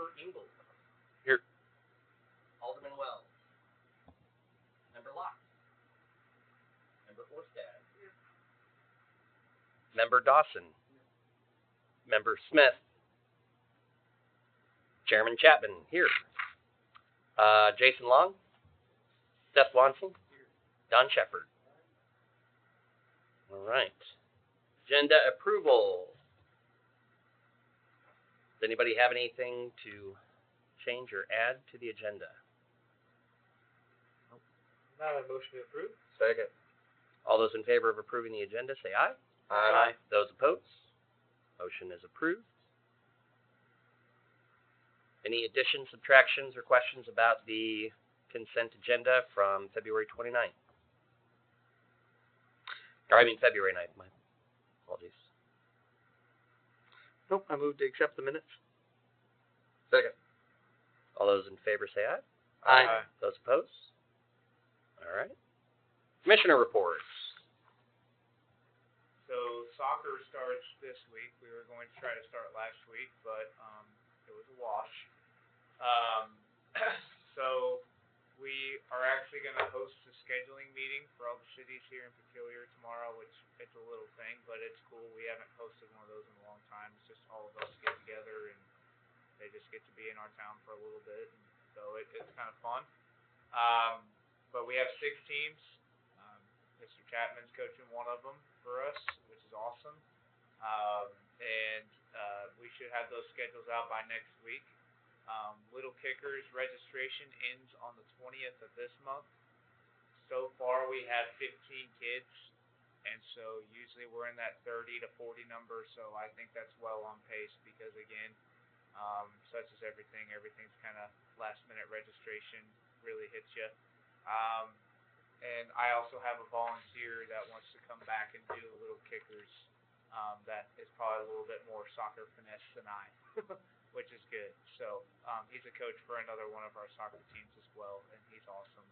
Member Engel. Here. Alderman Wells. Member Locke. Member Orstad. Here. Member Dawson. Member Smith. Chairman Chapman, here. Jason Long. Seth Swanson. Don Shepard. All right. Agenda approval. Does anybody have anything to change or add to the agenda? Not a motion to approve. Second. All those in favor of approving the agenda, say aye. Aye. Those opposed? Motion is approved. Any additions, subtractions, or questions about the consent agenda from February 29th? February 9th, my apologies. Nope, I move to accept the minutes. Second. All those in favor say aye. Aye. Those opposed? All right. Commissioner reports. So soccer starts this week. We were going to try to start last week, but it was a wash. So we are actually going to host a scheduling meeting for all the cities here in Peculiar tomorrow, which it's a little thing, but it's cool. We haven't hosted one of those in a long time. It's just all of us get together and they just get to be in our town for a little bit. And so it's kind of fun. But we have 6 teams. Mr. Chapman's coaching one of them for us, which is awesome. And we should have those schedules out by next week. Little Kickers registration ends on the 20th of this month. So far we have 15 kids, and so usually we're in that 30 to 40 number, so I think that's well on pace because, again, such as everything's kind of last minute registration really hits you. And I also have a volunteer that wants to come back and do Little Kickers that is probably a little bit more soccer finesse than I. Which is good. So he's a coach for another one of our soccer teams as well, and he's awesome.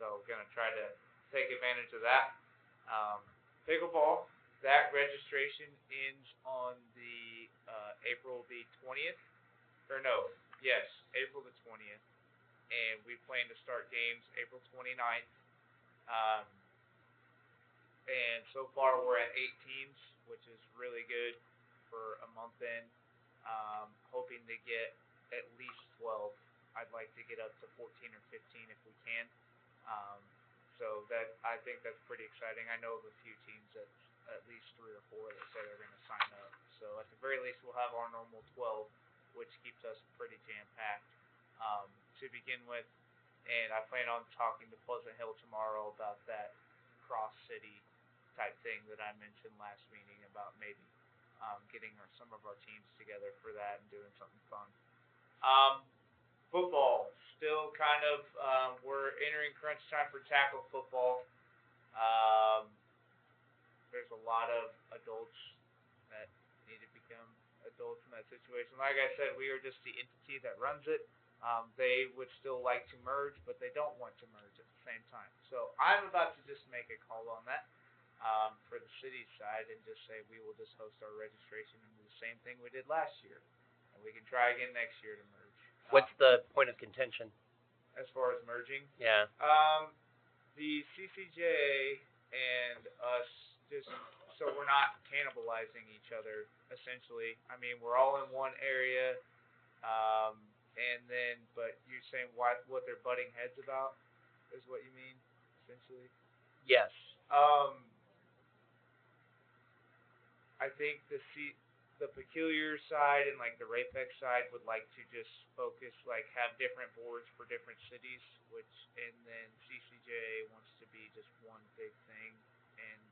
So going to try to take advantage of that. Pickleball, that registration ends on the April the 20th. April the 20th. And we plan to start games April 29th. And so far we're at 8 teams, which is really good for a month in. Hoping to get at least 12. I'd like to get up to 14 or 15 if we can. So that I think that's pretty exciting. I know of a few teams that at least 3 or 4 that say they're going to sign up. So at the very least, we'll have our normal 12, which keeps us pretty jam-packed to begin with. And I plan on talking to Pleasant Hill tomorrow about that cross-city type thing that I mentioned last meeting about maybe getting some of our teams together for that and doing something fun. Football, still kind of, we're entering crunch time for tackle football. There's a lot of adults that need to become adults in that situation. Like I said, we are just the entity that runs it. They would still like to merge, but they don't want to merge at the same time. So I'm about to just make a call on that. For the city side and just say we will just host our registration and do the same thing we did last year. And we can try again next year to merge. What's the point of contention? As far as merging? Yeah. The CCJ and us just, so we're not cannibalizing each other, essentially. I mean, we're all in one area, but you're saying what they're butting heads about is what you mean, essentially? Yes. I think the Peculiar side and like the Rapex side would like to just focus, like have different boards for different cities, and then CCJ wants to be just one big thing, and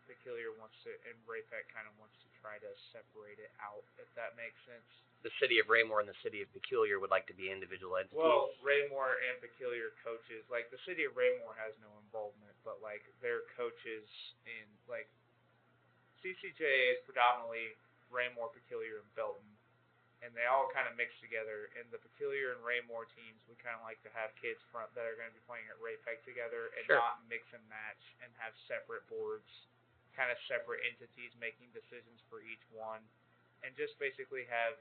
Peculiar and Rapex kind of wants to try to separate it out, if that makes sense. The city of Raymore and the city of Peculiar would like to be individual entities. Well, Raymore and Peculiar coaches, like the city of Raymore has no involvement, but like their coaches in like CCJ is predominantly Raymore, Peculiar, and Belton, and they all kind of mix together. And the Peculiar and Raymore teams, we kind of like to have kids that are going to be playing at Raypeg together and not mix and match and have separate boards, kind of separate entities making decisions for each one, and just basically have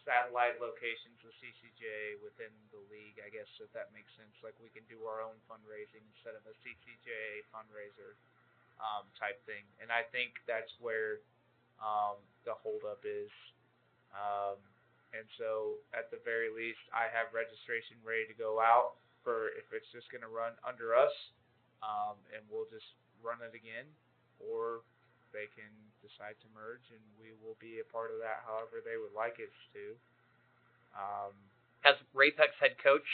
satellite locations of CCJ within the league, I guess, if that makes sense. Like we can do our own fundraising instead of a CCJ fundraiser type thing. And I think that's where the holdup is. And so at the very least, I have registration ready to go out for if it's just going to run under us, and we'll just run it again, or they can decide to merge, and we will be a part of that however they would like us to. Has Rapek's head coach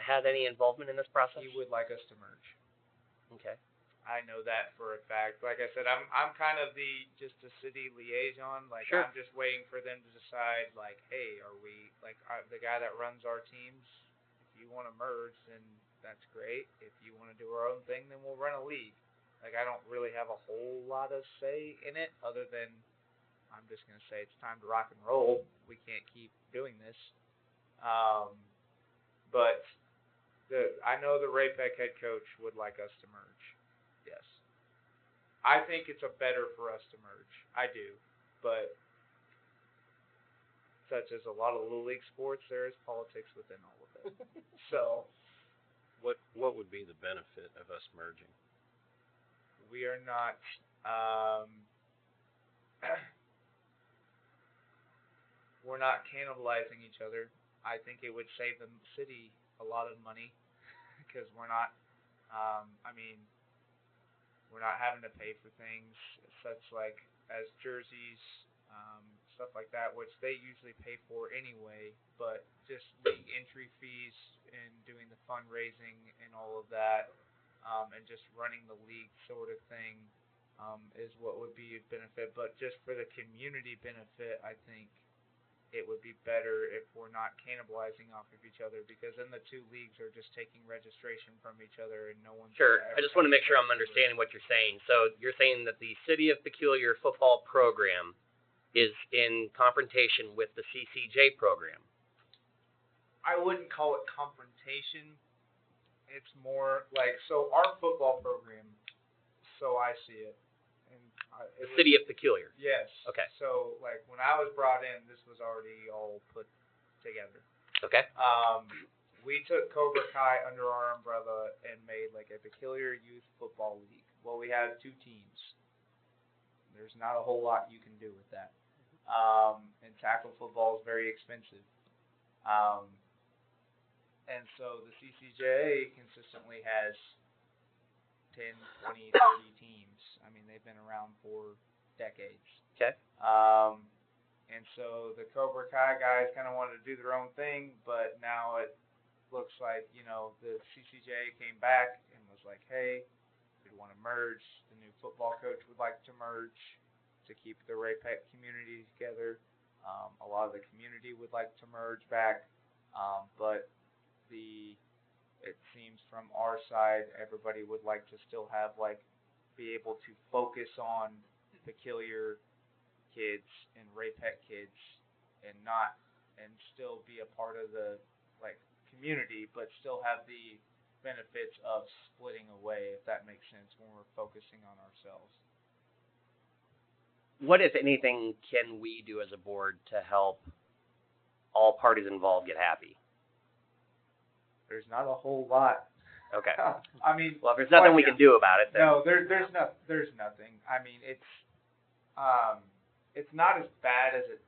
had any involvement in this process? He would like us to merge. Okay. I know that for a fact. Like I said, I'm kind of just a city liaison. Like Sure. I'm just waiting for them to decide. Like, hey, are we the guy that runs our teams? If you want to merge, then that's great. If you want to do our own thing, then we'll run a league. Like I don't really have a whole lot of say in it, other than I'm just gonna say it's time to rock and roll. We can't keep doing this. But I know the Rapek head coach would like us to merge. Yes. I think it's better for us to merge. I do. But such as a lot of Little League sports, there is politics within all of it. So What would be the benefit of us merging? we are not we're not cannibalizing each other. I think it would save the city a lot of money because we're not we're not having to pay for things such like as jerseys, stuff like that, which they usually pay for anyway, but just league entry fees and doing the fundraising and all of that, and just running the league sort of thing, is what would be a benefit. But just for the community benefit, I think it would be better if we're not cannibalizing off of each other, because then the two leagues are just taking registration from each other and no one's Sure. I just want to make sure I'm understanding what you're saying. So you're saying that the City of Peculiar football program is in confrontation with the CCJ program. I wouldn't call it confrontation. It's more like, so our football program, so I see it. And The City of Peculiar. Yes. Okay. So, like, when I was brought in, this was already all put together. Okay. We took Cobra Kai under our umbrella and made, like, a Peculiar Youth Football League. Well, we have 2 teams. There's not a whole lot you can do with that. And tackle football is very expensive. And so the CCJ consistently has 10, 20, 30 teams. I mean, they've been around for decades. Okay. And so the Cobra Kai guys kind of wanted to do their own thing, but now it looks like, the CCJ came back and was like, hey, we want to merge. The new football coach would like to merge to keep the Rapek community together. A lot of the community would like to merge back, but it seems from our side, everybody would like to still have, be able to focus on Peculiar kids and Rapek kids and still be a part of the, community, but still have the benefits of splitting away, if that makes sense, when we're focusing on ourselves. What, if anything, can we do as a board to help all parties involved get happy? There's not a whole lot. Okay. I mean, Well, if there's nothing we can do about it, then... no, there's nothing. I mean, it's not as bad as it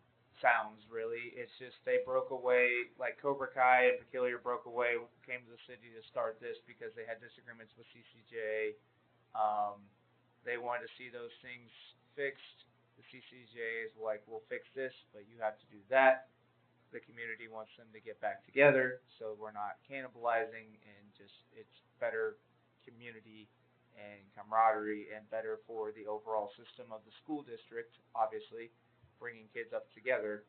sounds, really. It's just they broke away, like Cobra Kai and Peculiar broke away, came to the city to start this because they had disagreements with CCJ. They wanted to see those things fixed. The CCJ is like, we'll fix this, but you have to do that. The community wants them to get back together, so we're not cannibalizing, and just it's better community and camaraderie and better for the overall system of the school district, obviously, bringing kids up together.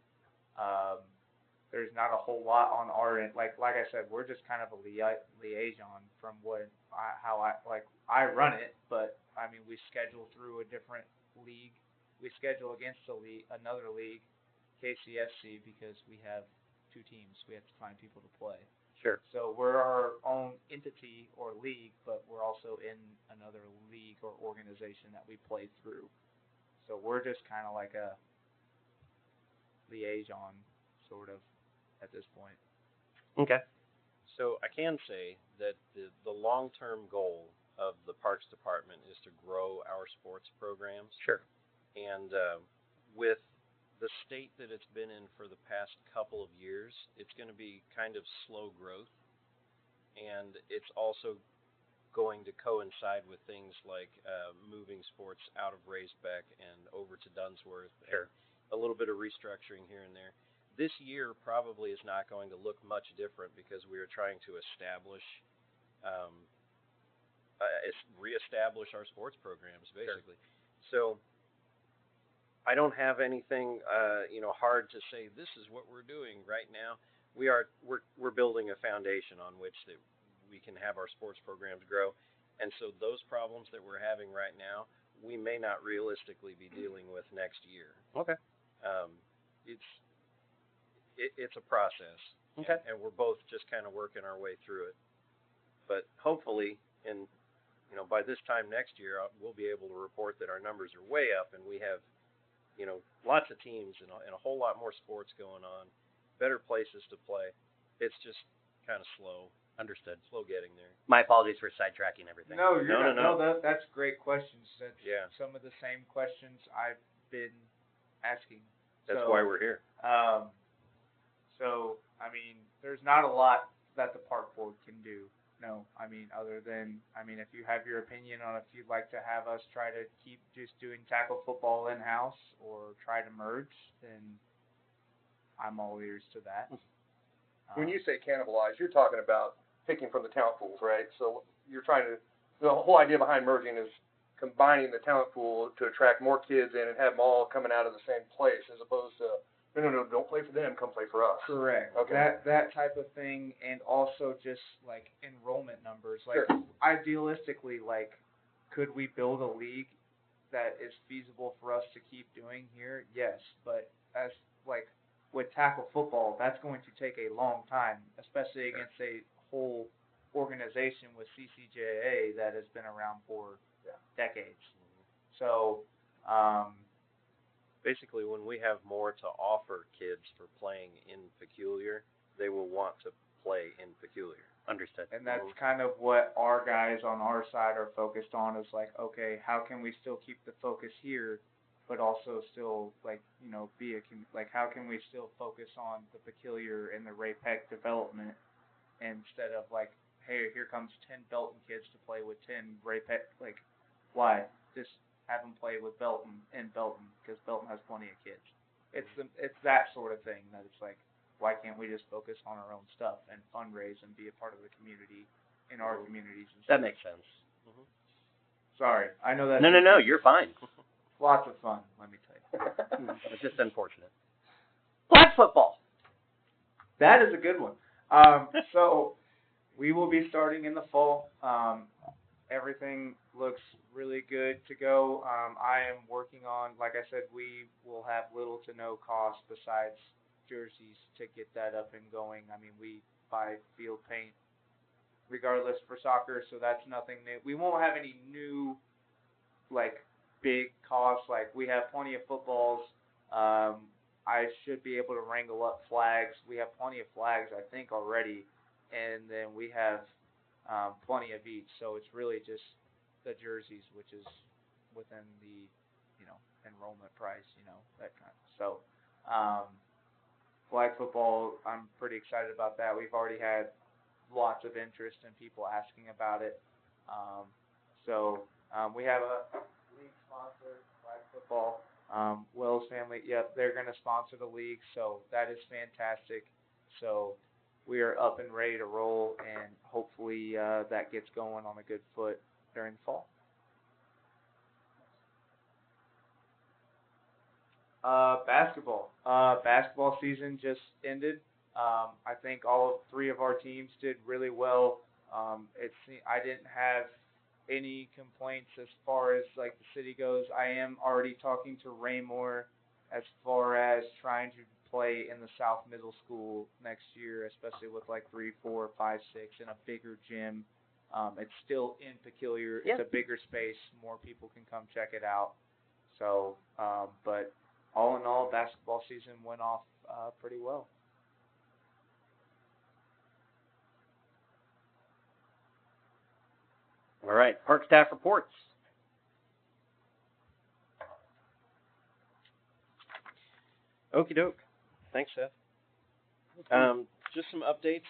There's not a whole lot on our end. Like I said, we're just kind of a liaison from how I run it, but I mean, we schedule through a different league. We schedule against another league, KCSC, because we have 2 teams. We have to find people to play. Sure. So we're our own entity or league, but we're also in another league or organization that we play through. So we're just kind of like a liaison sort of, at this point. Okay. So I can say that the long-term goal of the Parks Department is to grow our sports programs. Sure. And with the state that it's been in for the past couple of years, it's going to be kind of slow growth. And it's also going to coincide with things like moving sports out of Racebeck and over to Dunsworth. Sure. A little bit of restructuring here and there. This year probably is not going to look much different because we are trying to reestablish our sports programs, basically. Sure. So I don't have anything, hard to say. This is what we're doing right now. We're building a foundation on which that we can have our sports programs grow, and so those problems that we're having right now, we may not realistically be dealing with next year. Okay. It's a process. Okay. And we're both just kind of working our way through it. But hopefully, by this time next year, we'll be able to report that our numbers are way up and we have, lots of teams and a whole lot more sports going on, better places to play. It's just kind of slow. Understood. Slow getting there. My apologies for sidetracking everything. No, you're No, not. no. That's great questions. That's Yeah. some of the same questions I've been asking. That's So, why we're here. So, I mean, there's not a lot that the park board can do. No, other than, if you have your opinion on if you'd like to have us try to keep just doing tackle football in-house or try to merge, then I'm all ears to that. When you say cannibalize, you're talking about picking from the talent pools, right? So you're trying to, the whole idea behind merging is combining the talent pool to attract more kids in and have them all coming out of the same place, as opposed to, no, don't play for them, come play for us. Correct. Okay. That type of thing, and also just like enrollment numbers. Like, Sure. idealistically, like, could we build a league that is feasible for us to keep doing here? Yes, but as like with tackle football, that's going to take a long time, especially against a whole organization with CCJA that has been around for decades. So, Basically, when we have more to offer kids for playing in Peculiar, they will want to play in Peculiar. Understood. and that's kind of what our guys on our side are focused on, is like, okay, how can we still keep the focus here, but also still, like, how can we still focus on the Peculiar and the Ray Peck development instead of like, hey, here comes 10 Belton kids to play with 10 Ray Peck. Like, why? Just have them play with Belton and Belton, because Belton has plenty of kids. It's that sort of thing that it's like, why can't we just focus on our own stuff and fundraise and be a part of the community in our communities and That stuff? makes sense. Sorry, I know that. No, you're fine. Lots of fun, let me tell you. It's just unfortunate. Flag football. That is a good one. So we will be starting in the fall. Everything looks really good to go. I am working on, like I said, we will have little to no cost besides jerseys to get that up and going. We buy field paint regardless for soccer, so that's nothing new. We won't have any new, like, big costs. Like, we have plenty of footballs. I should be able to wrangle up flags. We have plenty of flags, I think, already. And then we have plenty of each. So it's really just the jerseys, which is within the, enrollment price, that kind of. So, flag football, I'm pretty excited about that. We've already had lots of interest and people asking about it. We have a league sponsor, flag football. Wells family, yep, they're going to sponsor the league, so that is fantastic. So we are up and ready to roll, and hopefully that gets going on a good foot during the fall. Basketball. Basketball season just ended. I think all 3 of our teams did really well. I didn't have any complaints as far as like the city goes. I am already talking to Raymore as far as trying to play in the South Middle School next year, especially with like 3, 4, 5, 6 in a bigger gym. It's still in Peculiar. Yeah. It's a bigger space. More people can come check it out. So, but all in all, basketball season went off pretty well. All right, park staff reports. Okie doke. Thanks, Seth. Just some updates.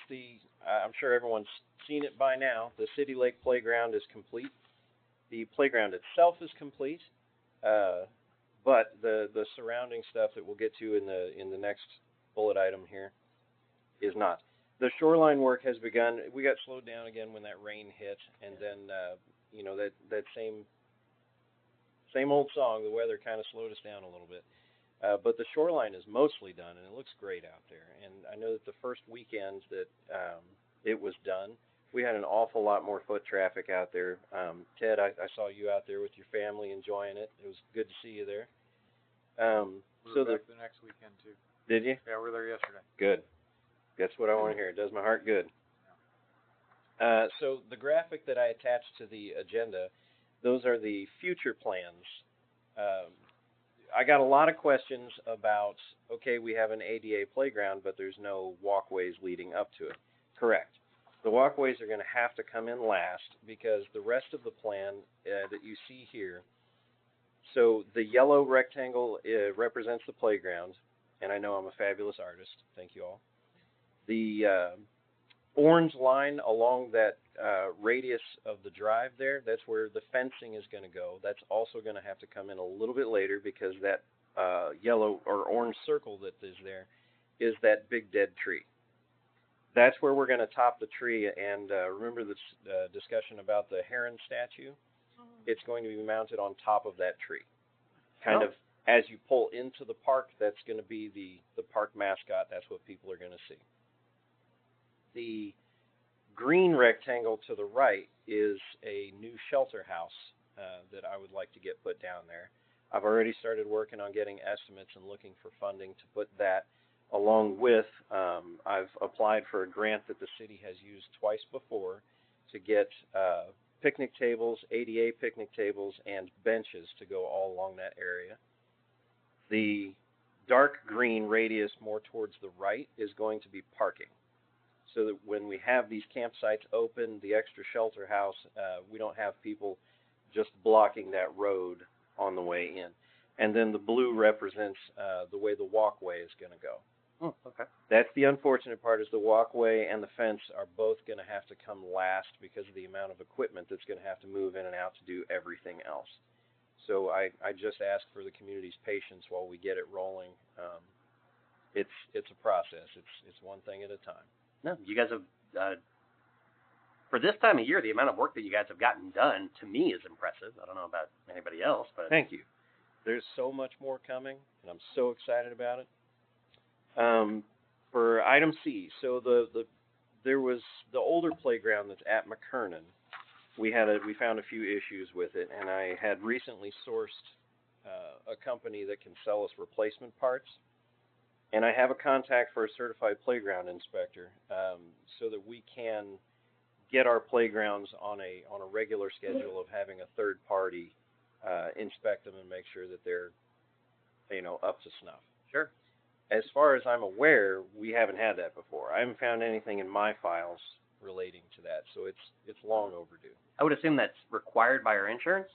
I'm sure everyone's seen it by now. The City Lake Playground is complete. The playground itself is complete, but the surrounding stuff that we'll get to in the next bullet item here is not. The shoreline work has begun. We got slowed down again when that rain hit, and then that same old song. The weather kind of slowed us down a little bit. But the shoreline is mostly done, and it looks great out there. And I know that the first weekend that it was done, we had an awful lot more foot traffic out there. Ted, I saw you out there with your family enjoying it. It was good to see you there. We were back the next weekend too. Did you? Yeah, we were there yesterday. Good. That's what I want to hear. It does my heart good. So the graphic that I attached to the agenda, those are the future plans. I got a lot of questions about, okay, we have an ADA playground, but there's no walkways leading up to it. Correct. The walkways are going to have to come in last because the rest of the plan that you see here, so the yellow rectangle represents the playground, and I know I'm a fabulous artist. Thank you all. The orange line along that radius of the drive there, that's where the fencing is going to go. That's also going to have to come in a little bit later because that yellow or orange circle that is there is that big dead tree. That's where we're going to top the tree, and remember this discussion about the heron statue? It's going to be mounted on top of that tree. Kind of as you pull into the park, that's going to be the park mascot. That's what people are going to see. The green rectangle to the right is a new shelter house that I would like to get put down there. I've already started working on getting estimates and looking for funding to put that, along with I've applied for a grant that the city has used twice before to get picnic tables, ADA picnic tables, and benches to go all along that area. The dark green radius more towards the right is going to be parking. So that when we have these campsites open, the extra shelter house, we don't have people just blocking that road on the way in. And then the blue represents the way the walkway is going to go. Oh, okay. That's the unfortunate part, is the walkway and the fence are both going to have to come last because of the amount of equipment that's going to have to move in and out to do everything else. So I just ask for the community's patience while we get it rolling. It's a process. It's one thing at a time. No, you guys have, for this time of year, the amount of work that you guys have gotten done, to me, is impressive. I don't know about anybody else, but... Thank you. There's so much more coming, and I'm so excited about it. For item C, so there was the older playground that's at McKernan. We found a few issues with it, and I had recently sourced a company that can sell us replacement parts. And I have a contact for a certified playground inspector, so that we can get our playgrounds on a regular schedule of having a third party inspect them and make sure that they're up to snuff. Sure. As far as I'm aware, we haven't had that before. I haven't found anything in my files relating to that, so it's long overdue. I would assume that's required by our insurance?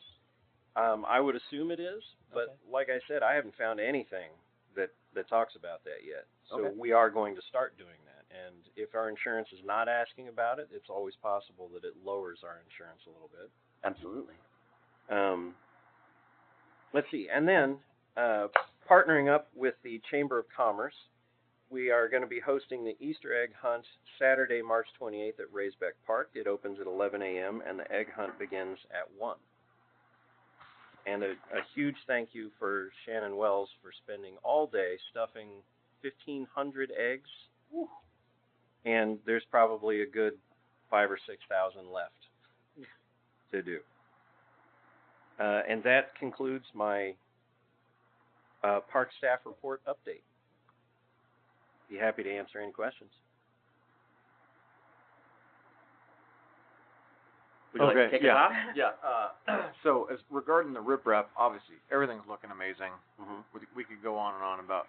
I would assume it is, but Okay. like I said, I haven't found anything that talks about that yet. So Okay. we are going to start doing that. And if our insurance is not asking about it, it's always possible that it lowers our insurance a little bit. Absolutely. Let's see. And then partnering up with the Chamber of Commerce, we are going to be hosting the Easter egg hunt Saturday, March 28th at Raisbeck Park. It opens at 11 a.m. and the egg hunt begins at 1. And a huge thank you for Shannon Wells for spending all day stuffing 1,500 eggs. Woo. And there's probably a good 5,000 or 6,000 left to do. And that concludes my park staff report update. Be happy to answer any questions. Would you like to kick us off? Yeah. So as regarding the riprap, obviously everything's looking amazing. Mm-hmm. We could go on and on about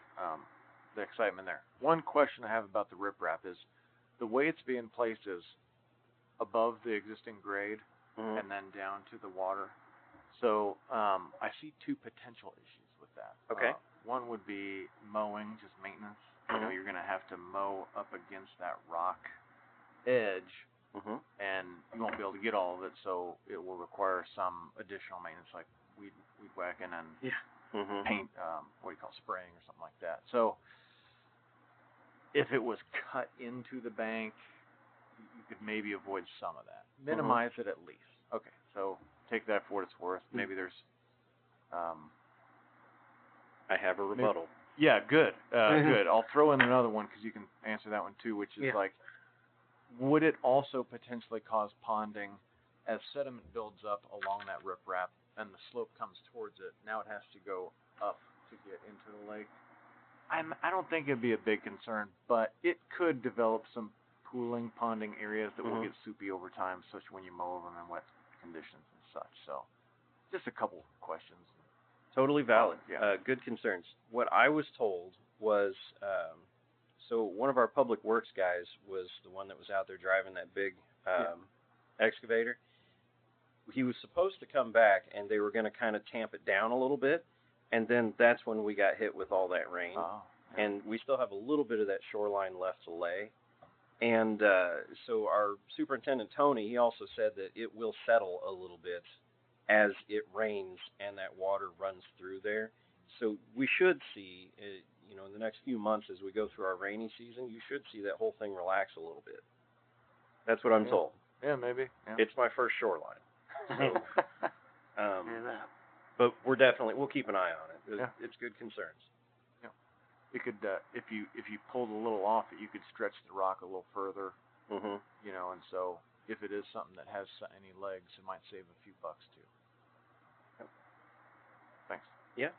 the excitement there. One question I have about the riprap is the way it's being placed is above the existing grade. Mhm. and then down to the water. So, I see two potential issues with that. Okay. One would be mowing, just maintenance. You know, Mhm. you're gonna have to mow up against that rock edge, Mhm. and you won't be able to get all of it, so it will require some additional maintenance, like weed whacking and Mhm. paint, what do you call it, spraying or something like that. So, if it was cut into the bank, you could maybe avoid some of that. Minimize it at least. Okay, so take that for what it's worth. Maybe there's, I have a rebuttal. yeah, good, good. I'll throw in another one because you can answer that one too, which is Yeah. like, would it also potentially cause ponding as sediment builds up along that riprap and the slope comes towards it? Now it has to go up to get into the lake. I don't think it'd be a big concern, but it could develop some pooling, ponding areas that will Mhm. get soupy over time, especially when you mow them in wet conditions and such. So, just a couple questions. Totally valid. Yeah. Good concerns. What I was told was, so one of our public works guys was the one that was out there driving that big excavator. He was supposed to come back, and they were going to kind of tamp it down a little bit, and then that's when we got hit with all that rain. Oh, And we still have a little bit of that shoreline left to lay. And so our superintendent, Tony, he also said that it will settle a little bit as it rains and that water runs through there. So we should see, in the next few months as we go through our rainy season, you should see that whole thing relax a little bit. That's what I'm Yeah. told. yeah, maybe. Yeah. It's my first shoreline. So, And that. but we'll keep an eye on it. Yeah. It's good concerns. You could, if you pulled a little off it, you could stretch the rock a little further, Mhm. and so if it is something that has any legs, it might save a few bucks too. Yep. Thanks. Yeah.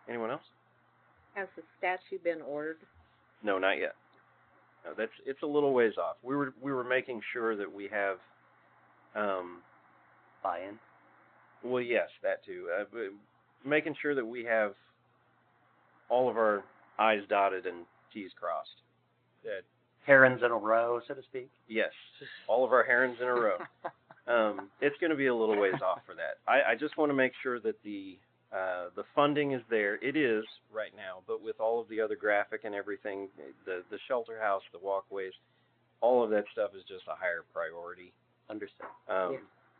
Anyone else? Has the statue been ordered? No, not yet. No, it's a little ways off. We were making sure that we have, Buy-in. well, yes, that too. But making sure that we have all of our I's dotted and T's crossed. That Herons in a row, so to speak. yes, all of our herons in a row. It's going to be a little ways off for that. I just want to make sure that the funding is there. It is right now, but with all of the other graphic and everything, the shelter house, the walkways, all of that stuff is just a higher priority. Understood. Yeah.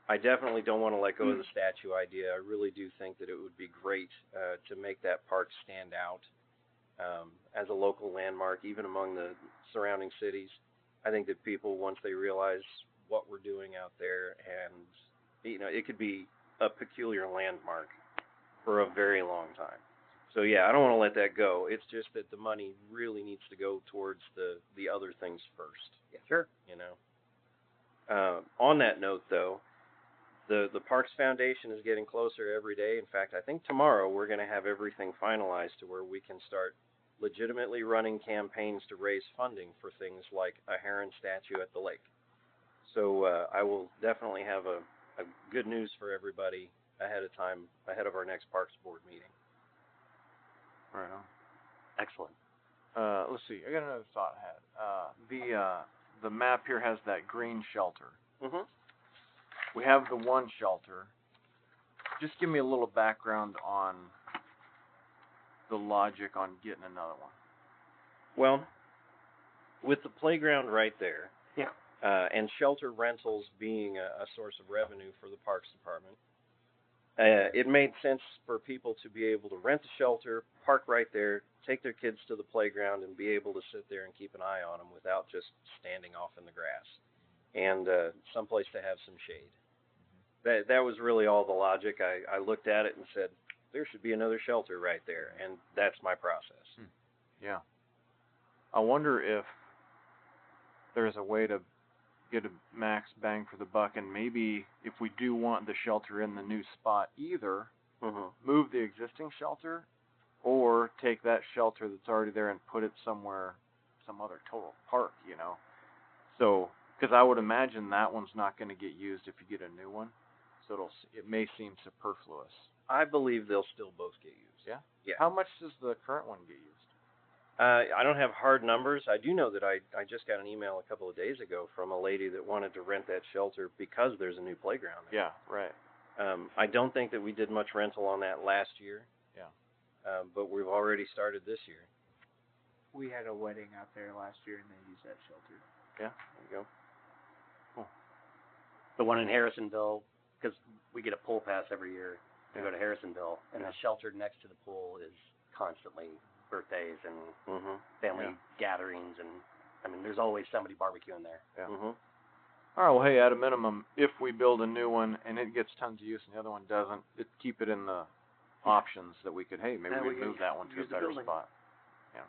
I definitely don't want to let go of the statue idea. I really do think that it would be great to make that park stand out as a local landmark, even among the surrounding cities. I think that people, once they realize what we're doing out there, and it could be a peculiar landmark for a very long time. So yeah, I don't want to let that go. It's just that the money really needs to go towards the other things first. Yeah. Sure. On that note, though, the Parks Foundation is getting closer every day. In fact, I think tomorrow we're going to have everything finalized to where we can start legitimately running campaigns to raise funding for things like a heron statue at the lake. So I will definitely have a good news for everybody ahead of our next Parks Board meeting. Right on. Excellent. Let's see. I got another thought I had. The map here has that green shelter. Mm-hmm. We have the one shelter. Just give me a little background on the logic on getting another one. Well, with the playground right there, Yeah. And shelter rentals being a source of revenue for the Parks Department, it made sense for people to be able to rent a shelter, park right there, take their kids to the playground, and be able to sit there and keep an eye on them without just standing off in the grass, and someplace to have some shade. That was really all the logic. I looked at it and said, there should be another shelter right there, and that's my process. Yeah. I wonder if there's a way to get a max bang for the buck, and maybe if we do want the shelter in the new spot, either Mm-hmm. move the existing shelter or take that shelter that's already there and put it somewhere, some other total park, So, because I would imagine that one's not going to get used if you get a new one, so it may seem superfluous. I believe they'll still both get used. Yeah? Yeah. How much does the current one get used? I don't have hard numbers. I do know that I just got an email a couple of days ago from a lady that wanted to rent that shelter because there's a new playground there. Yeah, right. I don't think that we did much rental on that last year. Yeah. But we've already started this year. We had a wedding out there last year and they used that shelter. Yeah, there you go. The one in Harrisonville, because we get a pool pass every year to go to Harrisonville, and the shelter next to the pool is constantly birthdays and family gatherings, and I mean, there's always somebody barbecuing there. Yeah. All right. Well, hey, at a minimum, if we build a new one and it gets tons of use and the other one doesn't, keep it in the options that we could. Hey, maybe we move that one to a better spot. Yeah.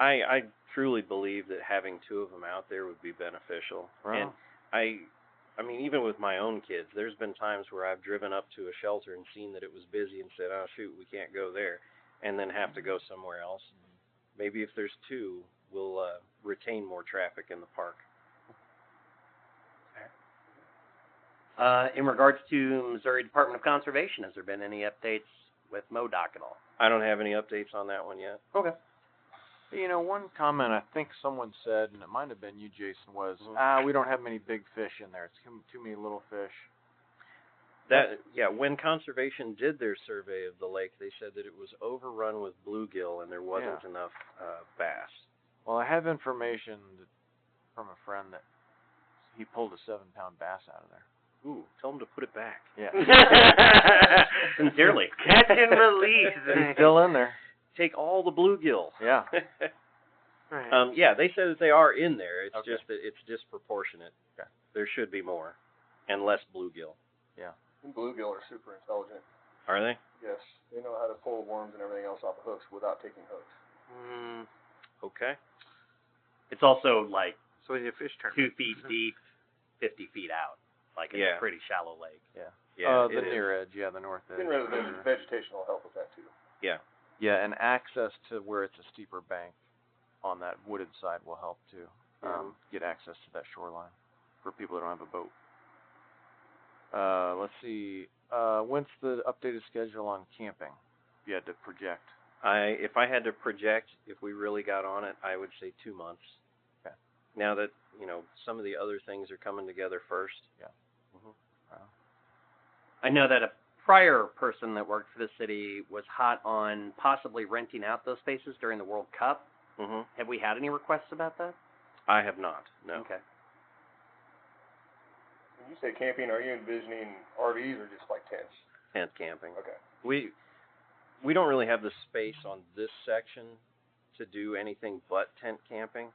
I truly believe that having two of them out there would be beneficial. Right. And I mean, even with my own kids, there's been times where I've driven up to a shelter and seen that it was busy and said, oh, shoot, we can't go there, and then have to go somewhere else. Maybe if there's two, we'll retain more traffic in the park. In regards to Missouri Department of Conservation, has there been any updates with MoDOC at all? I don't have any updates on that one yet. Okay. You know, one comment I think someone said, and it might have been you, Jason, was, we don't have many big fish in there. It's too many little fish. When Conservation did their survey of the lake, they said that it was overrun with bluegill and there wasn't enough bass. Well, I have information from a friend that he pulled a 7-pound bass out of there. Ooh, tell them to put it back. Yeah. Sincerely. Catch and release. It's still in there. Take all the bluegill. Yeah. Right. They said that they are in there. It's Okay. just that it's disproportionate. Okay. There should be more and less bluegill. Yeah. And bluegill are super intelligent. Are they? Yes, they know how to pull worms and everything else off of hooks without taking hooks. Okay. It's also like So it's a fish tournament. 2 feet deep, 50 feet out. Like it's a pretty shallow lake. Yeah. Yeah. The near edge, the north edge. Getting rid of the vegetation will help with that too. Yeah. Yeah, and access to where it's a steeper bank on that wooded side will help too. Get access to that shoreline for people that don't have a boat. Let's see. When's the updated schedule on camping? If you had to project. If I had to project, if we really got on it, I would say 2 months. Okay. Now that, some of the other things are coming together first. Yeah. I know that a prior person that worked for the city was hot on possibly renting out those spaces during the World Cup. Have we had any requests about that? I have not, no. Okay. When you say camping, are you envisioning RVs or just like tents? Tent camping. Okay. We don't really have the space on this section to do anything but tent camping.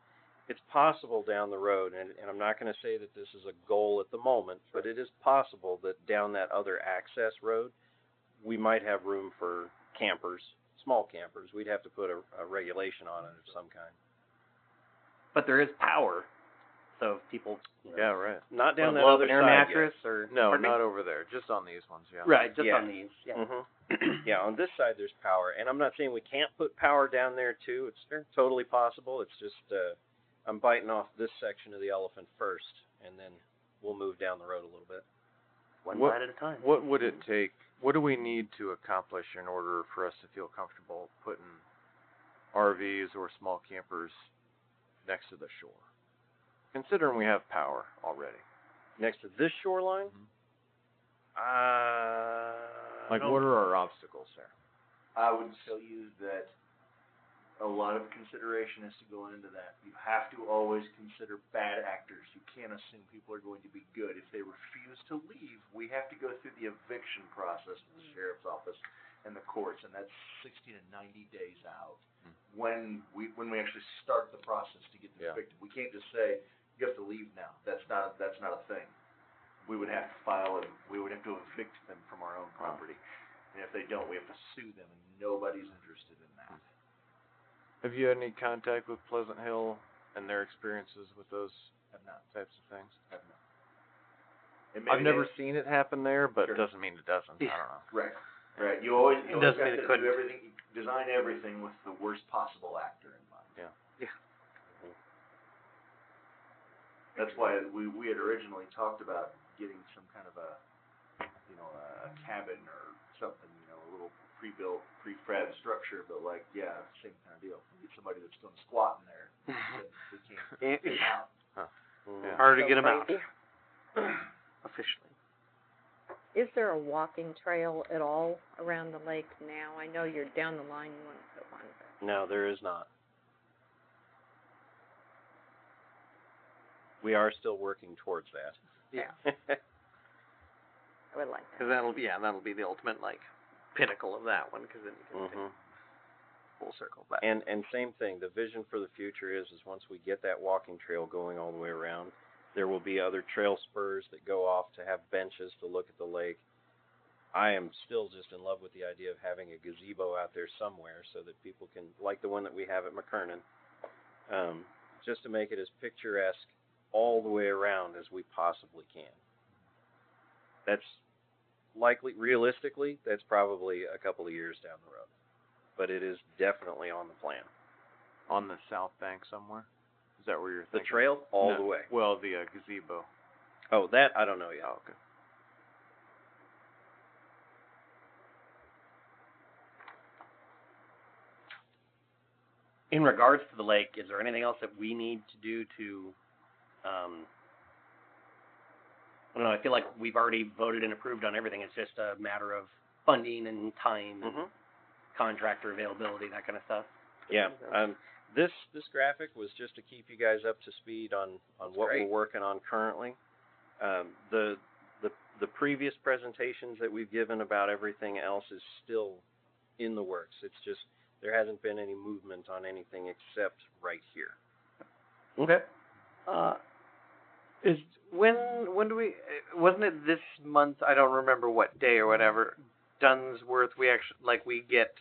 It's possible down the road, and I'm not going to say that this is a goal at the moment, but it is possible that down that other access road, we might have room for campers, small campers. We'd have to put a regulation on it of some kind. But there is power, so if people Yeah, right. Not down that blow up other an air side mattress or No, pardon me? not over there. Just on these ones, yeah. Right, just Yeah. on these. Yeah. Yeah, on this side there's power, and I'm not saying we can't put power down there too. It's totally possible. It's just I'm biting off this section of the elephant first, and then we'll move down the road a little bit. One What- bite at a time. What would it take? What do we need to accomplish in order for us to feel comfortable putting RVs or small campers next to the shore? Considering we have power already. Next to this shoreline, Like, what are our obstacles there? I would tell you that a lot of consideration has to go into that. You have to always consider bad actors. You can't assume people are going to be good. If they refuse to leave, we have to go through the eviction process with the sheriff's office and the courts, and that's 60 to 90 days out. When we actually start the process to get them evicted, we can't just say you have to leave now. That's not a thing. We would have to we would have to evict them from our own property. And if they don't, we have to sue them, and nobody's interested in that. Have you had any contact with Pleasant Hill and their experiences with those types of things? Have not. And I've maybe never seen it happen there, but Sure. it doesn't mean it doesn't. I don't know. Right. You always doesn't have mean it to couldn't. do everything, design everything with the worst possible actor in mind. Yeah. That's why we had originally talked about getting some kind of a cabin or something, a little pre-built, prefab structure, but like, yeah, same kind of deal. You get somebody that's gonna squat in there, then we can't get them out. Mhm. Harder to get them out. Yeah. Officially. Is there a walking trail at all around the lake now? I know you're down the line, you want to put one, but No, there is not. We are still working towards that. Yeah. I would like that. Because that'll be the ultimate, like, pinnacle of that one, because then you can Mhm. take full circle back. And same thing, the vision for the future is once we get that walking trail going all the way around, there will be other trail spurs that go off to have benches to look at the lake. I am still just in love with the idea of having a gazebo out there somewhere so that people can, like the one that we have at McKernan, just to make it as picturesque all the way around as we possibly can. That's realistically, that's probably a couple of years down the road. But it is definitely on the plan. On the south bank somewhere? Is that where you're The thinking? trail, all No, the way. Well, the gazebo. Oh, that I don't know yet. Oh, okay. In regards to the lake, is there anything else that we need to do to, I don't know, I feel like we've already voted and approved on everything. It's just a matter of funding and time and Mhm. contractor availability, that kind of stuff. Yeah. This graphic was just to keep you guys up to speed on what great. we're working on currently. The previous presentations that we've given about everything else is still in the works. It's just there hasn't been any movement on anything except right here. Okay. When do we, wasn't it this month, I don't remember what day or whatever, Dunsworth, we actually, like, we get,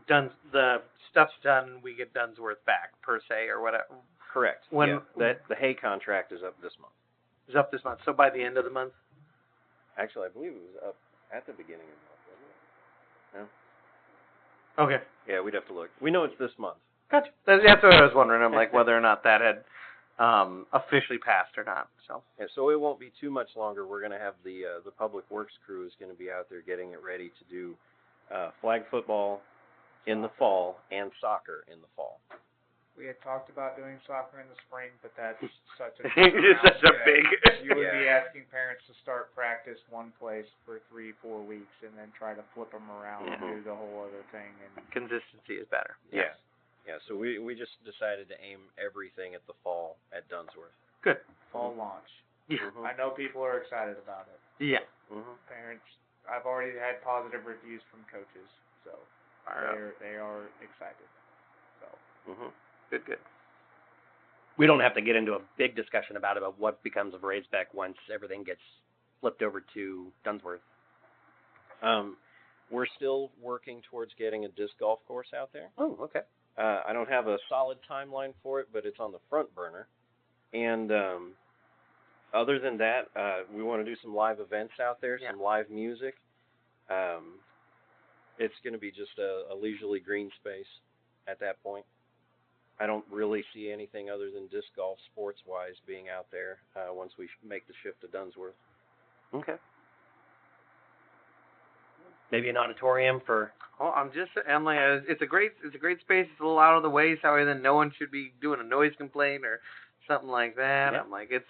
the stuff's done, we get Dunsworth back, per se, or whatever. Correct. When- Yeah. The hay contract is up this month. It's up this month, so by the end of the month? Actually, I believe it was up at the beginning of the month, wasn't it? Okay. Yeah, we'd have to look. We know it's this month. Gotcha. That's what I was wondering. I'm like whether or not that had officially passed or not. So And so it won't be too much longer. We're going to have the public works crew is going to be out there getting it ready to do flag football in the fall and soccer in the fall. We had talked about doing soccer in the spring, but that's such a It's such a that big. You would be Yeah. asking parents to start practice one place for 3-4 weeks and then try to flip them around and do the whole other thing. And Consistency is better. Yeah. Yeah, so we just decided to aim everything at the fall at Dunsworth. Good. fall launch. Yeah. Mhm. I know people are excited about it. Yeah. Mhm. Parents, I've already had positive reviews from coaches, so they are excited. So. Mhm. Good. We don't have to get into a big discussion about what becomes of Raisbeck once everything gets flipped over to Dunsworth. We're still working towards getting a disc golf course out there. Oh, okay. I don't have a solid timeline for it, but it's on the front burner. And other than that, we want to do some live events out there, some live music. It's going to be just a leisurely green space at that point. I don't really see anything other than disc golf sports-wise being out there once we make the shift to Dunsworth. Okay. Maybe an auditorium for. Oh, I'm like, it's a great space. It's a little out of the way, so then no one should be doing a noise complaint or something like that. Yeah. I'm like, it's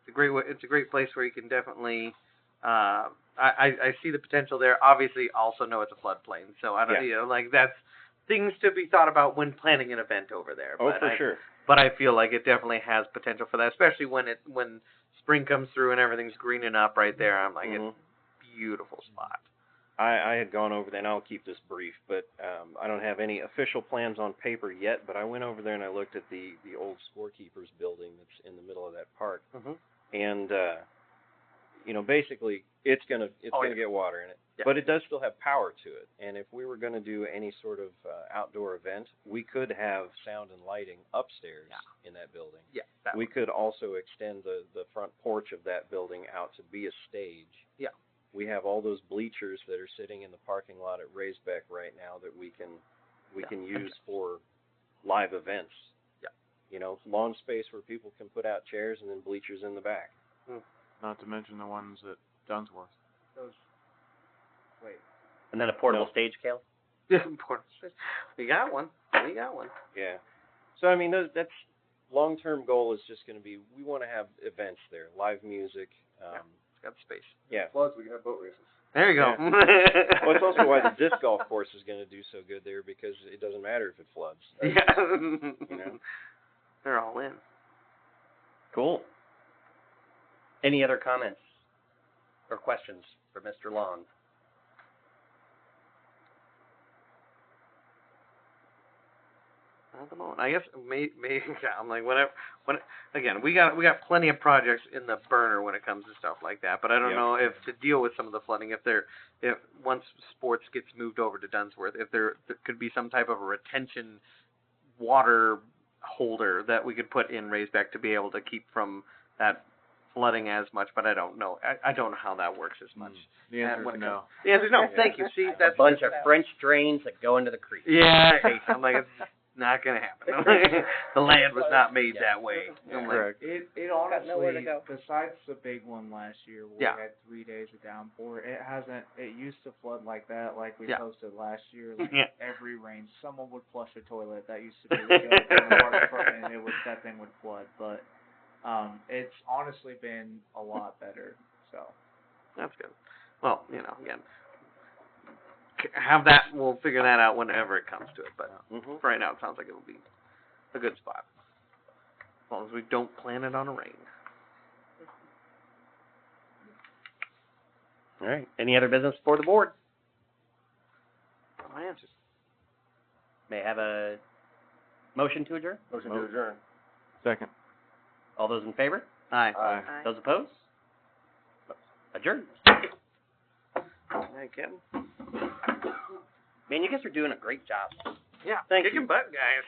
a great place where you can definitely. I see the potential there. Obviously, also know it's a floodplain, so I don't, that's things to be thought about when planning an event over there. Oh, But for sure. But I feel like it definitely has potential for that, especially when spring comes through and everything's greening up right there. I'm like, it's a beautiful spot. I had gone over there, and I'll keep this brief, but I don't have any official plans on paper yet, but I went over there and I looked at the old scorekeepers building that's in the middle of that park. And basically it's gonna get water in it. Yeah. But it does still have power to it. And if we were gonna do any sort of outdoor event, we could have sound and lighting upstairs in that building. Yeah. We could also extend the front porch of that building out to be a stage. Yeah. We have all those bleachers that are sitting in the parking lot at Raisbeck right now that we can use for live events. Yeah. Lawn space where people can put out chairs and then bleachers in the back. Not to mention the ones at Dunsworth. And then a portable No. stage, Kale? We got one. We got one. Yeah. So I mean, that's long-term goal is just going to be we want to have events there, live music. It's got space. Yeah. Floods, we can have boat races. There you go. Well, it's also why the disc golf course is going to do so good there because it doesn't matter if it floods. Yeah. You know. They're all in. Cool. Any other comments or questions for Mr. Long? At the moment, I guess maybe I'm like whatever. Again, we got plenty of projects in the burner when it comes to stuff like that. But I don't know if to deal with some of the flooding, if once sports gets moved over to Dunsworth, if there could be some type of a retention water holder that we could put in Raisbeck to be able to keep from that flooding as much. But I don't know. I don't know how that works as much. The answer is no. The answer is no. Thank you. See, that's a bunch of French drains that go into the creek. Yeah, I'm like, it's not gonna happen. The land was not made that way. I'm like, Correct. It Got nowhere to honestly, go. besides the big one last year where Yeah. we had 3 days of downpour, it used to flood like that, like we Yeah. posted last year. Like Yeah. every rain, someone would flush a toilet. That used to be the joke in the water department, and that thing would flood. But it's honestly been a lot better. So that's good. Well, again, have that. We'll figure that out whenever it comes to it. But for right now, it sounds like it will be a good spot, as long as we don't plan it on a rain. All right. Any other business for the board? My answers. May I have a motion to adjourn? Motion to adjourn. Second. All those in favor? Aye. Aye. Those opposed? Adjourn. Hey, Kevin. Man, you guys are doing a great job. Yeah. Thank Kicking you. butt, guys.